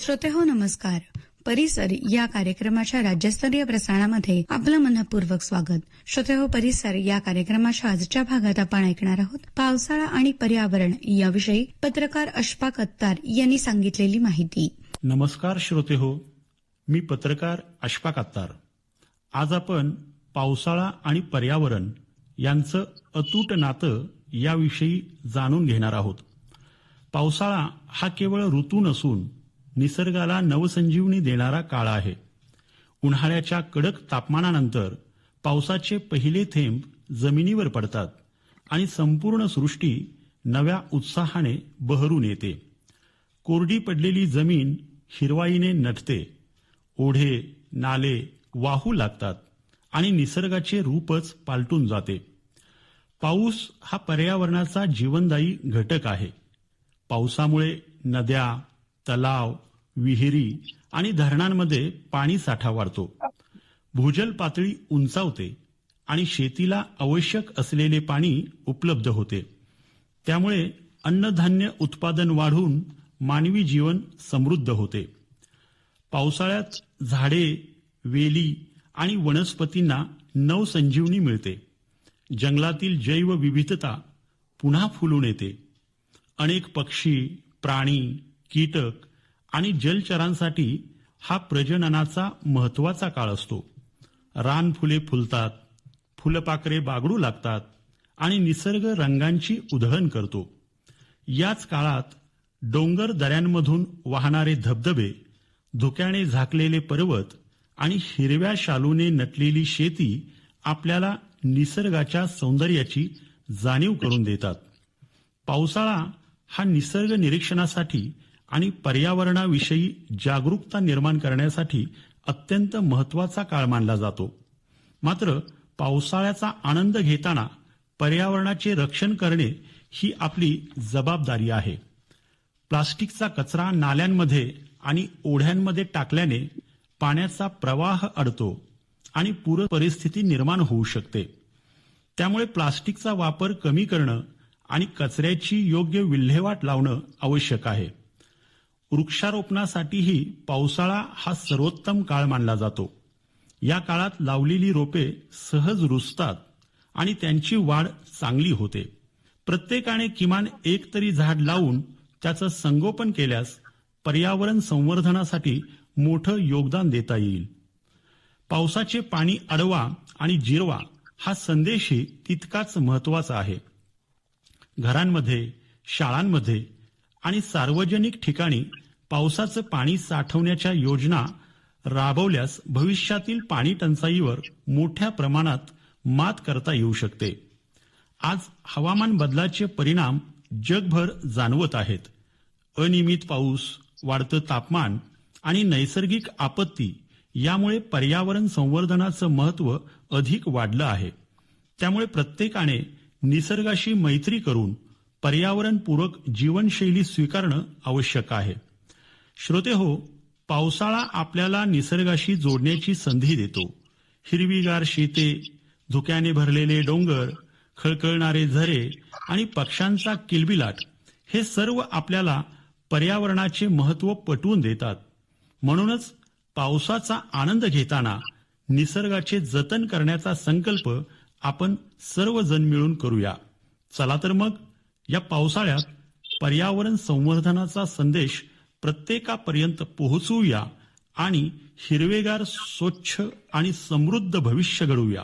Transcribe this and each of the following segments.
श्रोतेहो नमस्कार. परिसर या कार्यक्रमाच्या राज्यस्तरीय प्रसारणामध्ये आपलं मनपूर्वक स्वागत. श्रोतेहो परिसर या कार्यक्रमाच्या आजच्या भागात आपण ऐकणार आहोत पावसाळा आणि पर्यावरण याविषयी पत्रकार अशफाक अत्तार यांनी सांगितलेली माहिती. नमस्कार श्रोतेहो, मी पत्रकार अशफाक अत्तार. आज आपण पावसाळा आणि पर्यावरण यांचं अतूट नातं याविषयी जाणून घेणार आहोत. पावसाळा हा केवळ ऋतू नसून निसर्गाला नवसंजीवनी देणारा काळ आहे. उन्हाळ्याच्या कडक तापमानानंतर पावसाचे पहिले थेंब जमिनीवर पडतात आणि संपूर्ण सृष्टी नव्या उत्साहाने बहरून येते. कोरडी पडलेली जमीन हिरवाईने नटते, ओढे नाले वाहू लागतात आणि निसर्गाचे रूपच पालटून जाते. पाऊस हा पर्यावरणाचा जीवनदायी घटक आहे. पावसामुळे नद्या, तलाव, विहिरी आणि धरणांमध्ये पाणी साठा वाढतो. भूजल पातळी उंचावते आणि शेतीला आवश्यक असलेले पाणी उपलब्ध होते. त्यामुळे अन्नधान्य उत्पादन वाढून मानवी जीवन समृद्ध होते. पावसाळ्यात झाडे, वेली आणि वनस्पतींना नवसंजीवनी मिळते. जंगलातील जैवविविधता पुन्हा फुलून येते. अनेक पक्षी, प्राणी, कीटक आणि जलचरांसाठी हा प्रजननाचा महत्वाचा काळ असतो. रानफुले फुलतात, फुलपाखरे बागडू लागतात आणि निसर्ग रंगांची उधळण करतो. याच काळात डोंगर दऱ्यांमधून वाहणारे धबधबे, धुक्याने झाकलेले पर्वत आणि हिरव्या शालूने नटलेली शेती आपल्याला निसर्गाच्या सौंदर्याची जाणीव करून देतात. पावसाळा हा निसर्ग निरीक्षणासाठी आणि पर्यावरणाविषयी जागरूकता निर्माण करण्यासाठी अत्यंत महत्वाचा काळ मानला जातो. मात्र पावसाळ्याचा आनंद घेताना पर्यावरणाचे रक्षण करणे ही आपली जबाबदारी आहे. प्लास्टिकचा कचरा नाल्यांमध्ये आणि ओढ्यांमध्ये टाकल्याने पाण्याचा प्रवाह अडतो आणि पूर परिस्थिती निर्माण होऊ शकते. त्यामुळे प्लास्टिकचा वापर कमी करणं आणि कचऱ्याची योग्य विल्हेवाट लावणं आवश्यक आहे. वृक्षारोपणासाठीही पावसाळा हा सर्वोत्तम काळ मानला जातो. या काळात लावलेली रोपे सहज रुजतात आणि त्यांची वाढ चांगली होते. प्रत्येकाने किमान एक तरी झाड लावून त्याचं संगोपन केल्यास पर्यावरण संवर्धनासाठी मोठं योगदान देता येईल. पावसाचे पाणी अडवा आणि जिरवा हा संदेशही तितकाच महत्वाचा आहे. घरांमध्ये, शाळांमध्ये आणि सार्वजनिक ठिकाणी पावसाचं पाणी साठवण्याच्या योजना राबवल्यास भविष्यातील पाणी टंचाईवर मोठ्या प्रमाणात मात करता येऊ शकते. आज हवामान बदलाचे परिणाम जगभर जाणवत आहेत. अनियमित पाऊस, वाढतं तापमान आणि नैसर्गिक आपत्ती यामुळे पर्यावरण संवर्धनाचं महत्त्व अधिक वाढलं आहे. त्यामुळे प्रत्येकाने निसर्गाशी मैत्री करून पर्यावरणपूरक जीवनशैली स्वीकारणं आवश्यक आहे. श्रोतेहो, पावसाळा आपल्याला निसर्गाशी जोडण्याची संधी देतो. हिरवीगार शेते, धुक्याने भरलेले डोंगर, खळखळणारे झरे आणि पक्ष्यांचा किलबिलाट हे सर्व आपल्याला पर्यावरणाचे महत्त्व पटवून देतात. म्हणूनच पावसाचा आनंद घेताना निसर्गाचे जतन करण्याचा संकल्प आपण सर्वजण मिळून करूया. चला तर मग या पावसाळ्यात पर्यावरण संवर्धनाचा संदेश प्रत्येकापर्यंत पोहोचवूया आणि हिरवेगार, स्वच्छ आणि समृद्ध भविष्य घडवूया.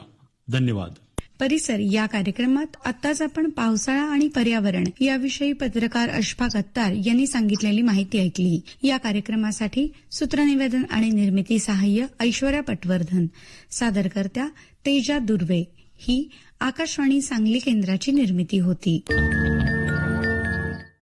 धन्यवाद. परिसर या कार्यक्रमात आताच आपण पावसाळा आणि पर्यावरण याविषयी पत्रकार अशफाक अत्तार यांनी सांगितलेली माहिती ऐकली. या कार्यक्रमासाठी सूत्रनिवेदन आणि निर्मिती सहाय्य ऐश्वर्या पटवर्धन, सादरकर्त्या तेजा दुर्वे. ही आकाशवाणी सांगली केंद्राची निर्मिती होती.